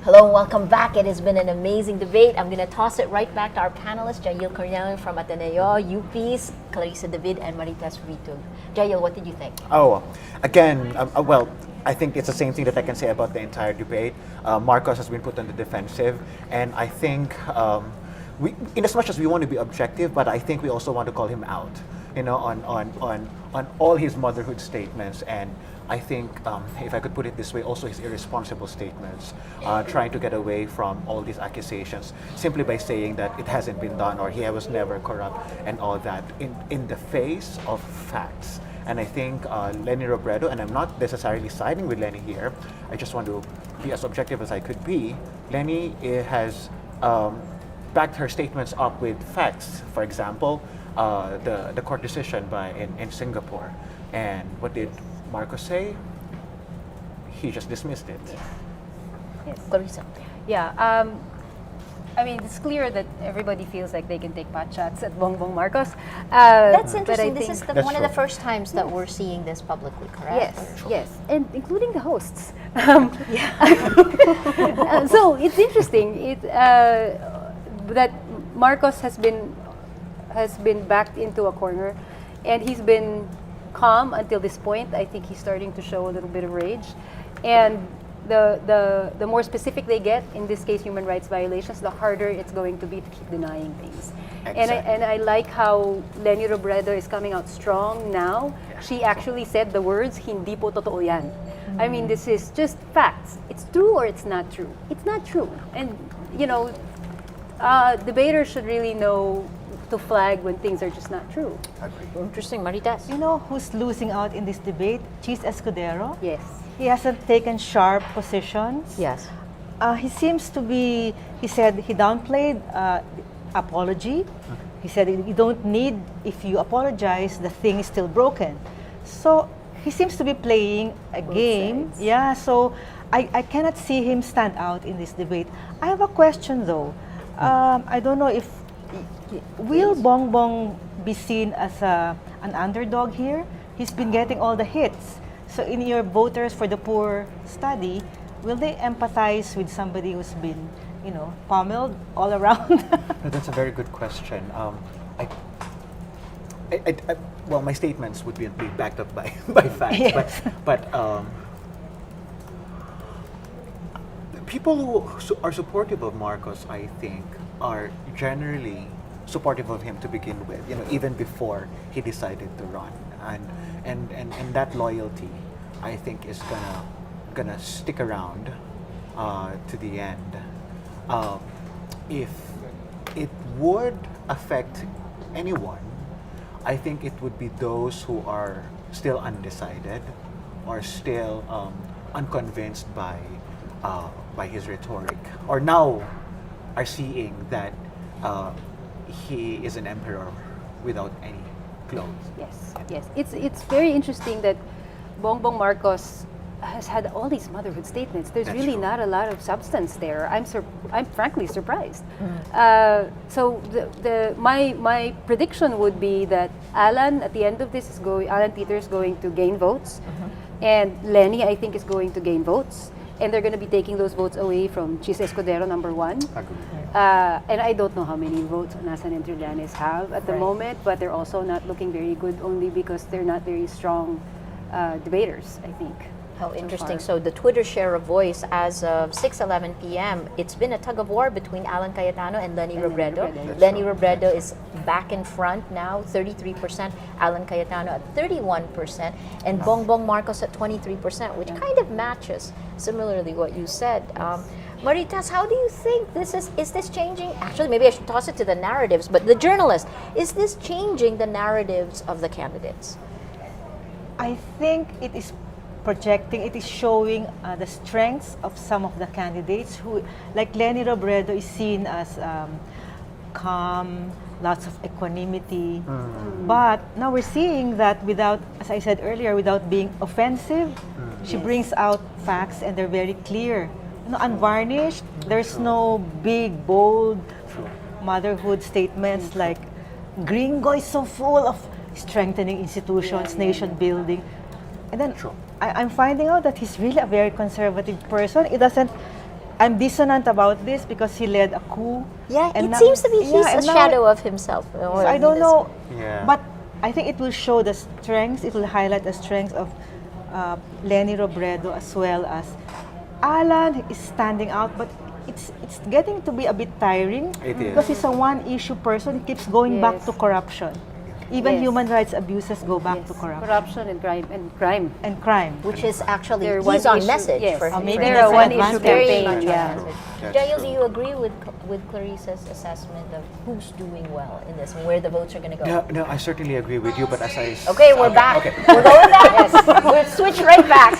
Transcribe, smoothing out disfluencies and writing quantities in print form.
Hello and welcome back. It has been an amazing debate. I'm going to toss it right back to our panelists, Jael Cornelian from Ateneo, UP's Clarissa David, and Marites Ritug. Jael, what did you think? Oh, again, well, I think it's the same thing that I can say about the entire debate. Marcos has been put on the defensive, and I think, in as much as we want to be objective, but I think we also want to call him out, on all his motherhood statements, and I think, if I could put it this way, also his irresponsible statements, trying to get away from all these accusations simply by saying that it hasn't been done or he was never corrupt and all that in the face of facts. And I think Leni Robredo, and I'm not necessarily siding with Leni here, I just want to be as objective as I could be. Leni has backed her statements up with facts. For example, the court decision in Singapore. And what did Marcos say? He just dismissed it. Yes. Clarissa. Yeah, I mean, it's clear that everybody feels like they can take pot shots at Bongbong Marcos. That's but interesting. I This think- is That's one of true. the first times that we're seeing this publicly, correct? Yes, yes, and including the hosts. So it's interesting that Marcos has been backed into a corner, and he's been calm until this point. I think he's starting to show a little bit of rage, and the more specific they get, in this case human rights violations, the harder it's going to be to keep denying things. Exactly. And I like how Leni Robredo is coming out strong now. Yeah. She actually said the words, "Hindi po totoo yan." I mean, this is just facts. It's true or it's not true. It's not true. And, debaters should really know to flag when things are just not true. Interesting. Marites. You know who's losing out in this debate? Chis Escudero. Yes. He hasn't taken sharp positions. Yes. He seems to be, he said he downplayed apology. He said you don't need, if you apologize, the thing is still broken. So he seems to be playing a game. sides. Yeah, so I cannot see him stand out in this debate. I have a question though. I don't know if, will Bongbong be seen as an underdog here? He's been getting all the hits. So in your Voters for the Poor study, will they empathize with somebody who's been, pummeled all around? No, that's a very good question. Well, my statements would be backed up by facts, Yes. but people who are supportive of Marcos, I think, are generally supportive of him to begin with. Even before he decided to run, and that loyalty, I think, is gonna stick around to the end. If it would affect anyone, I think it would be those who are still undecided or still unconvinced by his rhetoric, or now are seeing that he is an emperor without any clothes. Yes, yes. It's very interesting that Bongbong Marcos has had all these motherhood statements. There's That's really true. not a lot of substance there. I'm frankly surprised. So my prediction would be that Alan at the end of this Alan Peter is going to gain votes, and Leni I think is going to gain votes, and they're going to be taking those votes away from Chis Escudero, number one. And I don't know how many votes Nasan and Trillanes have at the Right. moment, but they're also not looking very good only because they're not very strong debaters, I think. How interesting. far. So the Twitter share of voice as of 6:11 p.m., it's been a tug of war between Alan Cayetano and Leni And Leni Robredo. Robredo. That's Leni right. Robredo is back in front now, 33%. Alan Cayetano at 31%. And Bongbong Marcos at 23%, which Yeah. kind of matches similarly what you said. Maritas, how do you think this is this changing? Actually, maybe I should toss it to the narratives, but the journalist, is this changing the narratives of the candidates? I think it is projecting, it is showing the strengths of some of the candidates who, like Leni Robredo, is seen as calm, lots of equanimity. But now we're seeing that without, as I said earlier, without being offensive, she brings out facts and they're very clear. Unvarnished, there's no big, bold motherhood statements like Gringo is so full of strengthening institutions, nation building. And then I'm finding out that he's really a very conservative person. It doesn't, I'm dissonant about this because he led a coup. Yeah, and it now- seems to be yeah, he's a and now- shadow of himself. So I don't know, Yeah. but I think it will show the strengths. It will highlight the strengths of Lenny Robredo as well as Alan is standing out, but it's getting to be a bit tiring It is. because he's a one-issue person. He keeps going back Yes. to corruption. Even Yes. human rights abuses go back Yes. to corruption Corruption and crime. and crime. Which is actually They're he's one on issue, message yes. for Or maybe they're that's a an one-issue advantage. Very campaign. much on Yeah. message. That's Jael, true. do you agree with Clarissa's assessment of who's doing well in this and where the votes are going to go? No, I certainly agree with you, but as I Okay, we're back. Okay. We're going back. Yes. We'll switch right back.